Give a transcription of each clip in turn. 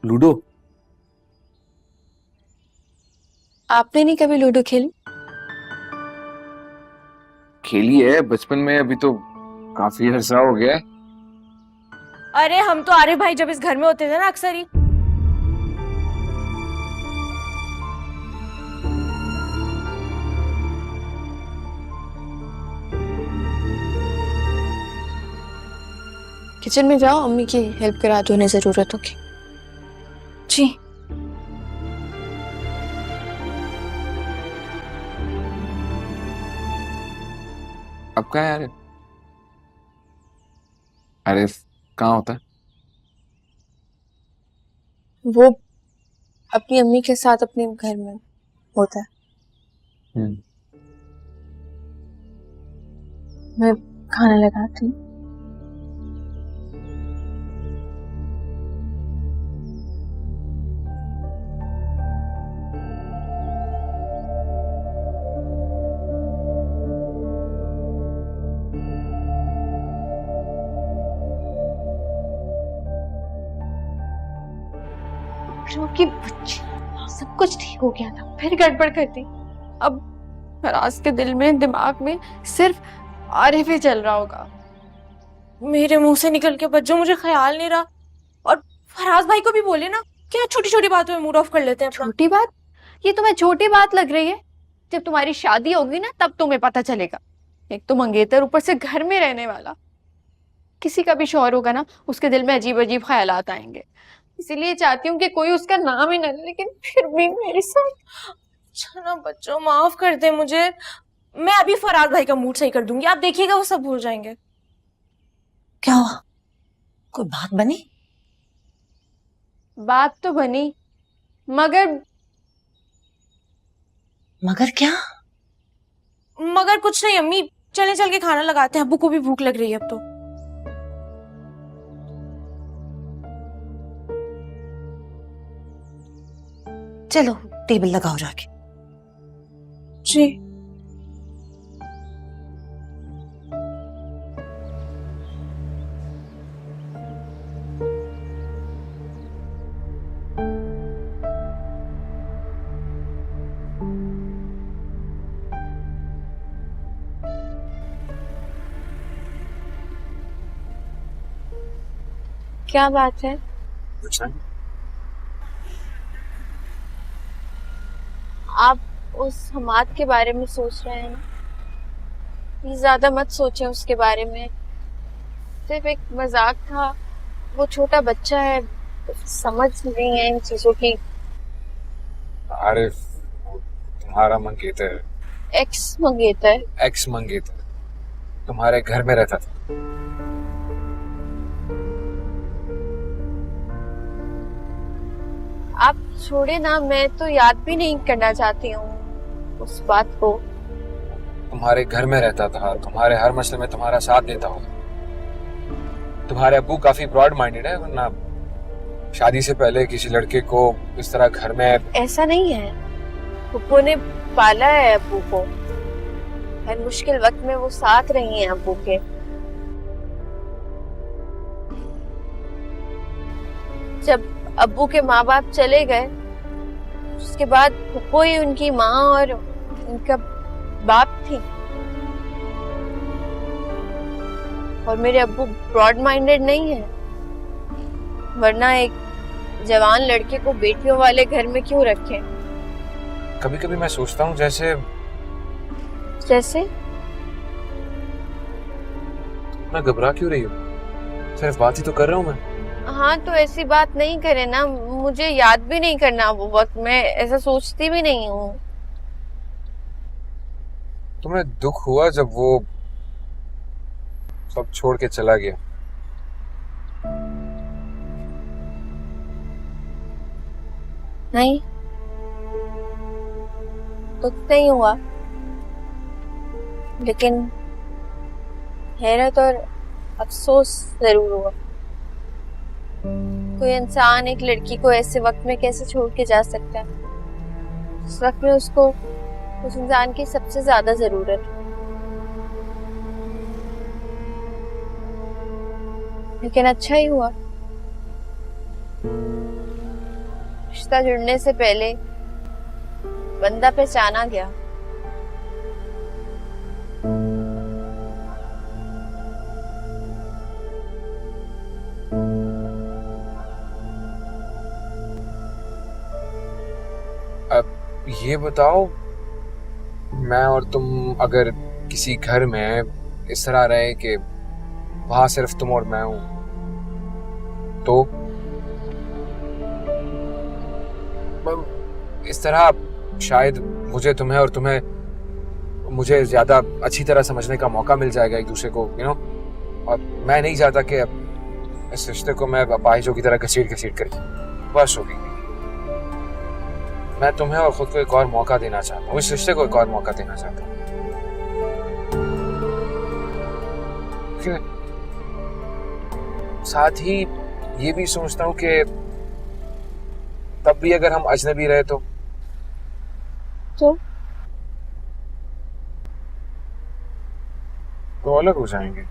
Ludo? आपने नहीं कभी लूडो खेली? खेली है बचपन में, अभी तो काफी अरसा हो गया है। अरे हम तो आरिफ भाई जब इस घर में होते थे ना अक्सर ही। किचन में जाओ, अम्मी की हेल्प करा दो, उन्हें जरूरत होगी। जी। अब कहाँ है आरिफ? आरिफ कहाँ होता है? वो अपनी अम्मी के साथ अपने घर में होता है। मैं खाना लगाती हूँ। क्योंकि बच्ची, सब कुछ ठीक हो गया था, फिर गड़बड़ कर दी। अब फराज के दिल में, दिमाग में सिर्फ आरिफ ही चल रहा होगा। मेरे मुंह से निकल के बच्चों मुझे ख्याल नहीं रहा। और फराज भाई को भी बोले ना, क्या छोटी छोटी बातों में मूड ऑफ कर लेते हैं अपना। छोटी बात? ये तुम्हें छोटी बात लग रही है? जब तुम्हारी शादी होगी ना तब तुम्हें पता चलेगा। एक तो मंगेतर, ऊपर से घर में रहने वाला। किसी का भी शौहर होगा ना, उसके दिल में अजीब अजीब ख्यालात आएंगे। इसीलिए चाहती हूँ कि कोई उसका नाम ही न ले, लेकिन फिर भी मेरे साथ। अच्छा ना बच्चों, माफ कर दे मुझे। मैं अभी फराज भाई का मूड सही कर दूंगी, आप देखिएगा वो सब भूल जाएंगे। क्या हुआ? कोई बात बनी? बात तो बनी, मगर मगर क्या? मगर कुछ नहीं अम्मी, चले चल के खाना लगाते हैं, अब्बू को भी भूख लग रही है अब तो। चलो टेबल लगाओ जाके। जी। क्या बात है? कुछ नहीं। आप उस हमाद के बारे में सोच रहे हैं ना? ये ज्यादा मत सोचें उसके बारे में, सिर्फ एक मजाक था। वो छोटा बच्चा है, समझ नहीं है इन चीजों की। आरिफ तुम्हारा मंगेतर, एक्स मंगेतर। एक्स मंगेतर तुम्हारे घर में रहता था। आप छोड़े ना, मैं तो याद भी नहीं करना चाहती हूँ उस बात को। तुम्हारे घर में रहता था, तुम्हारे हर मसले में तुम्हारा साथ देता हो। तुम्हारे अब्बू काफी ब्रॉड माइंडेड है, वरना शादी से पहले किसी लड़के को इस तरह घर में। ऐसा नहीं है, पप्पू ने पाला है अब्बू को, हर मुश्किल वक्त में वो साथ रही हैं अब्बू के। जब अब्बू के माँ बाप चले गए, उसके बाद पप्पू ही उनकी माँ और उनका बाप थी। और मेरे अब्बू ब्रॉड माइंडेड नहीं है, वरना एक जवान लड़के को बेटियों वाले घर में क्यों रखें? कभी कभी मैं सोचता हूँ जैसे जैसे मैं घबरा क्यों रही हूँ? सिर्फ बात ही तो कर रहा हूँ मैं। हाँ, तो ऐसी बात नहीं करे ना, मुझे याद भी नहीं करना वो वक्त, मैं ऐसा सोचती भी नहीं हूँ। तुम्हें दुख हुआ जब वो सब छोड़ के चला गया? नहीं, दुख नहीं हुआ, लेकिन हैरत और अफसोस जरूर हुआ। कोई इंसान एक लड़की को ऐसे वक्त में कैसे छोड़ के जा सकता है? उस वक्त में उसको उस इंसान की सबसे ज्यादा जरूरत है। लेकिन अच्छा ही हुआ, रिश्ता जुड़ने से पहले बंदा पहचाना गया। अब ये बताओ, मैं और तुम अगर किसी घर में इस तरह रहे कि वहां सिर्फ तुम और मैं हूं, तो इस तरह शायद मुझे तुम्हें और तुम्हें मुझे ज्यादा अच्छी तरह समझने का मौका मिल जाएगा एक दूसरे को, और मैं नहीं चाहता कि इस रिश्ते को मैं अपाहिजों की तरह घसीट कर बस हो गई। मैं तुम्हें और खुद को एक और मौका देना चाहता हूँ, इस रिश्ते को एक और मौका देना चाहता हूँ। साथ ही ये भी सोचता हूँ कि तब भी अगर हम अजनबी रहे तो अलग हो जाएंगे।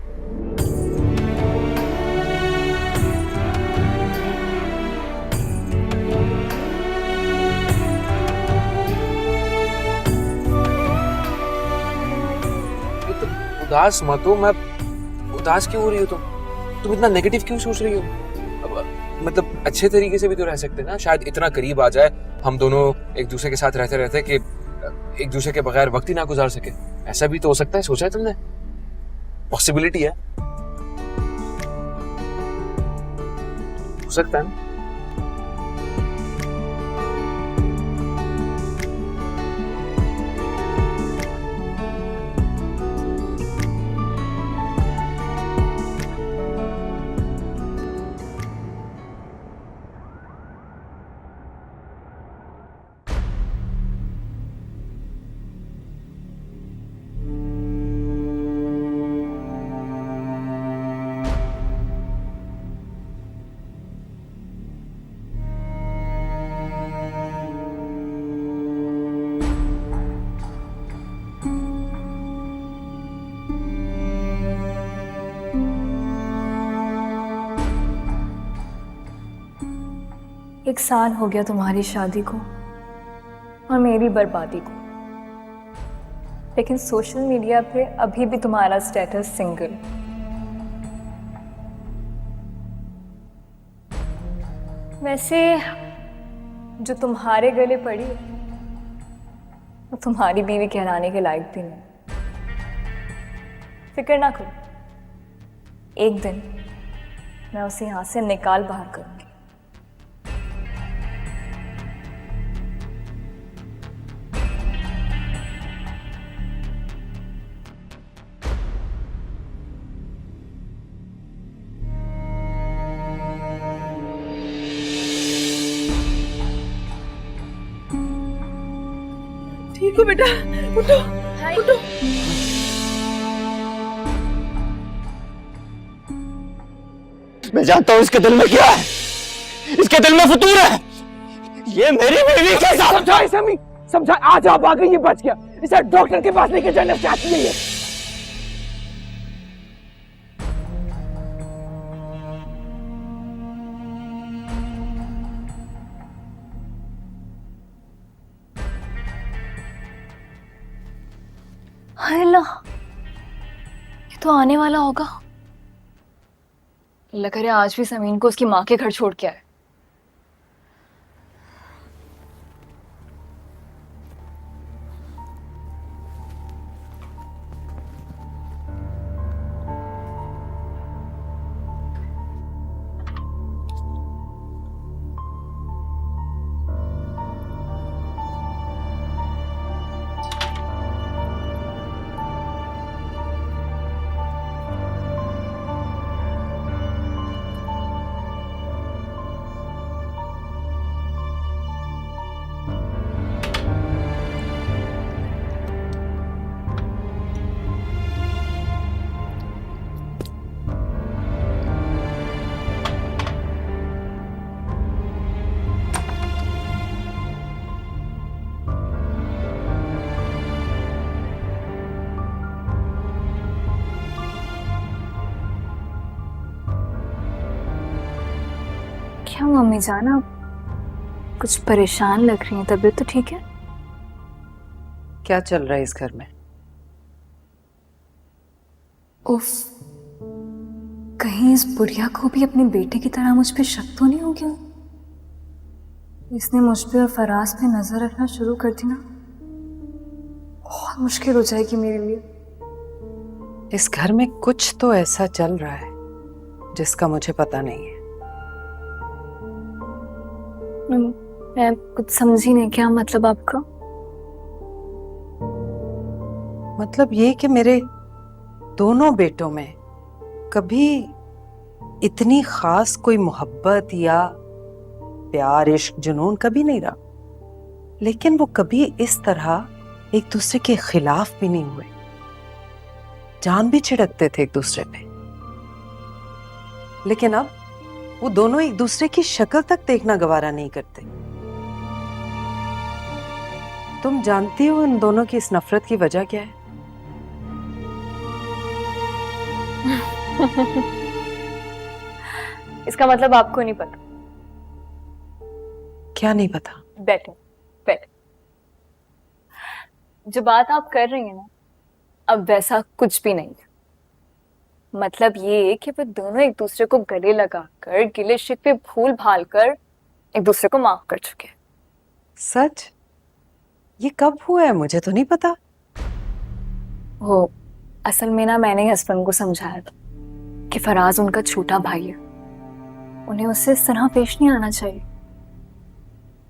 उदास मत हो। मैं उदास क्यों हो रही हो? तुम इतना नेगेटिव क्यों सोच रही हो? मतलब अच्छे तरीके से भी तो रह सकते ना, शायद इतना करीब आ जाए हम दोनों एक दूसरे के साथ रहते रहते कि एक दूसरे के बगैर वक्त ही ना गुजार सके। ऐसा भी तो हो सकता है, सोचा है तुमने? पॉसिबिलिटी है, हो सकता है ना? एक साल हो गया तुम्हारी शादी को और मेरी बर्बादी को, लेकिन सोशल मीडिया पे अभी भी तुम्हारा स्टेटस सिंगल। वैसे जो तुम्हारे गले पड़ी वो तुम्हारी बीवी कहलाने के लायक भी नहीं। फिक्र ना करो, एक दिन मैं उसे यहां से निकाल बाहर करूंगी। ठीक हो बेटा, उठो उठो। मैं जानता हूं इसके दिल में क्या है, इसके दिल में फतूर है। ये मेरी बीवी के साथ समझा समी, समझा। आज आप आ गई, ये बच गया। इसे डॉक्टर के पास लेके जाना चाहती है ये। हाय अल्लाह, ये तो आने वाला होगा। अल्लाह करे आज भी समीन को उसकी माँ के घर छोड़ के आए। क्या मम्मी जाना, कुछ परेशान लग रही हैं, तबीयत तो ठीक है? क्या चल रहा है इस घर में? उफ, कहीं इस बुढ़िया को भी अपने बेटे की तरह मुझ पे शक तो नहीं हो गया? इसने मुझ पे और फराज पे नजर रखना शुरू कर दी ना, बहुत मुश्किल हो जाएगी मेरे लिए। इस घर में कुछ तो ऐसा चल रहा है जिसका मुझे पता नहीं है। मैं कुछ समझी नहीं, क्या मतलब आपका? मतलब ये कि मेरे दोनों बेटों में कभी इतनी खास कोई मोहब्बत या प्यार, इश्क, जुनून कभी नहीं रहा, लेकिन वो कभी इस तरह एक दूसरे के खिलाफ भी नहीं हुए। जान भी छिड़कते थे एक दूसरे पे, लेकिन अब वो दोनों एक दूसरे की शक्ल तक देखना गवारा नहीं करते। तुम जानती हो इन दोनों की इस नफरत की वजह क्या है? इसका मतलब आपको नहीं पता? क्या नहीं पता? बैठे बैठे। जो बात आप कर रही हैं ना, अब वैसा कुछ भी नहीं है। मतलब ये कि वो दोनों एक दूसरे को गले लगाकर, गिले शिकवे भूल भाल कर एक दूसरे को माफ कर चुके हैं। सच? ये कब हुआ है? मुझे तो नहीं पता। वो असल में ना, मैंने हस्बैंड को समझाया था कि फराज उनका छोटा भाई है, उन्हें उससे इस तरह पेश नहीं आना चाहिए।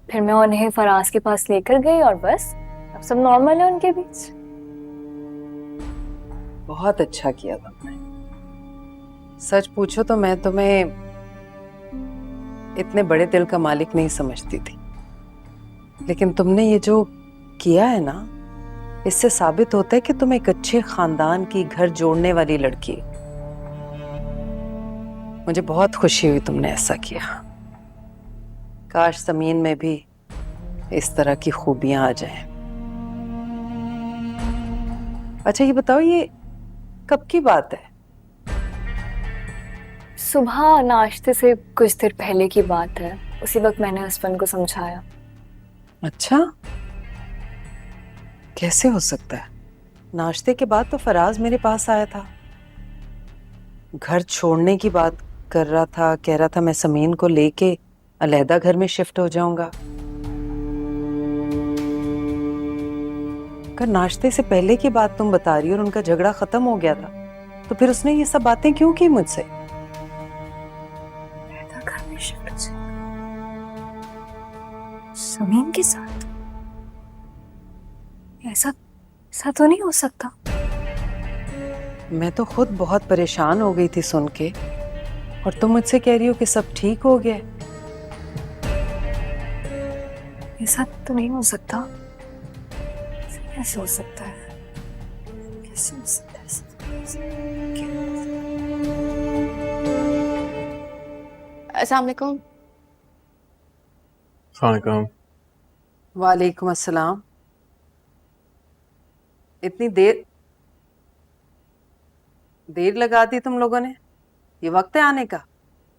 फिर मैं उन्हें फराज के पास लेकर गई और बस अब सब नॉर्मल है उनके बीच। बहुत अच्छा किया तुमने। सच पूछो तो मैं तुम्हें इतने बड़े दिल का मालिक नहीं समझती थी, लेकिन तुमने ये जो किया है ना, इससे साबित होता है कि तुम एक अच्छे खानदान की, घर जोड़ने वाली लड़की। मुझे बहुत खुशी हुई तुमने ऐसा किया। काश जमीन में भी इस तरह की खूबियां आ जाएं। अच्छा ये बताओ, ये कब की बात है? सुबह नाश्ते से कुछ देर पहले की बात है। उसी वक्त मैंने हस्बैंड को समझाया। अच्छा, कैसे हो सकता है? नाश्ते के बाद तो फराज मेरे पास आया था, घर छोड़ने की बात कर रहा था, कह रहा था मैं समीन को लेके अलहदा घर में शिफ्ट हो जाऊंगा। अगर नाश्ते से पहले की बात तुम बता रही हो और उनका झगड़ा खत्म हो गया था, तो फिर उसने ये सब बातें क्यों की मुझसे? घर में शिफ्ट हो जाऊंगा समीन के साथ? ऐसा तो नहीं हो सकता। मैं तो खुद बहुत परेशान हो गई थी सुन के, और तुम मुझसे कह रही हो कि सब ठीक हो गया। ऐसा तो नहीं हो सकता। कैसे हो सकता है? कैसे हो सकता है? अस्सलाम वालेकुम। वालेकुम। वालेकुम अस्सलाम। इतनी देर लगा दी तुम लोगों ने? ये वक्त है आने का?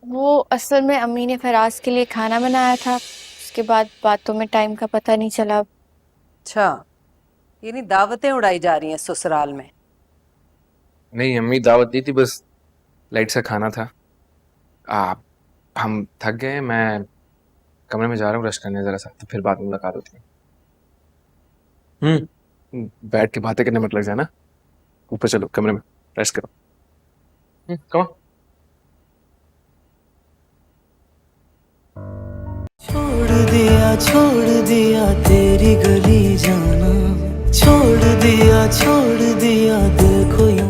वो असल में अम्मी ने फराज के लिए खाना बनाया था, उसके बाद बातों में टाइम का पता नहीं चला। अच्छा, ये नहीं दावतें उड़ाई जा रही हैं ससुराल में? नहीं, अम्मी दावत दी थी, बस लाइट सा खाना था। हम थक गए, मैं कमरे में जा रहा हूँ ब्रश करने जरा सा, तो फिर बाद में मुलाकात होती है। बैठ के बातें करने मत लग जाना। ऊपर चलो, कमरे में रेस्ट करो। कम छोड़ दिया तेरी गली जाना, छोड़ दिया देखो यूं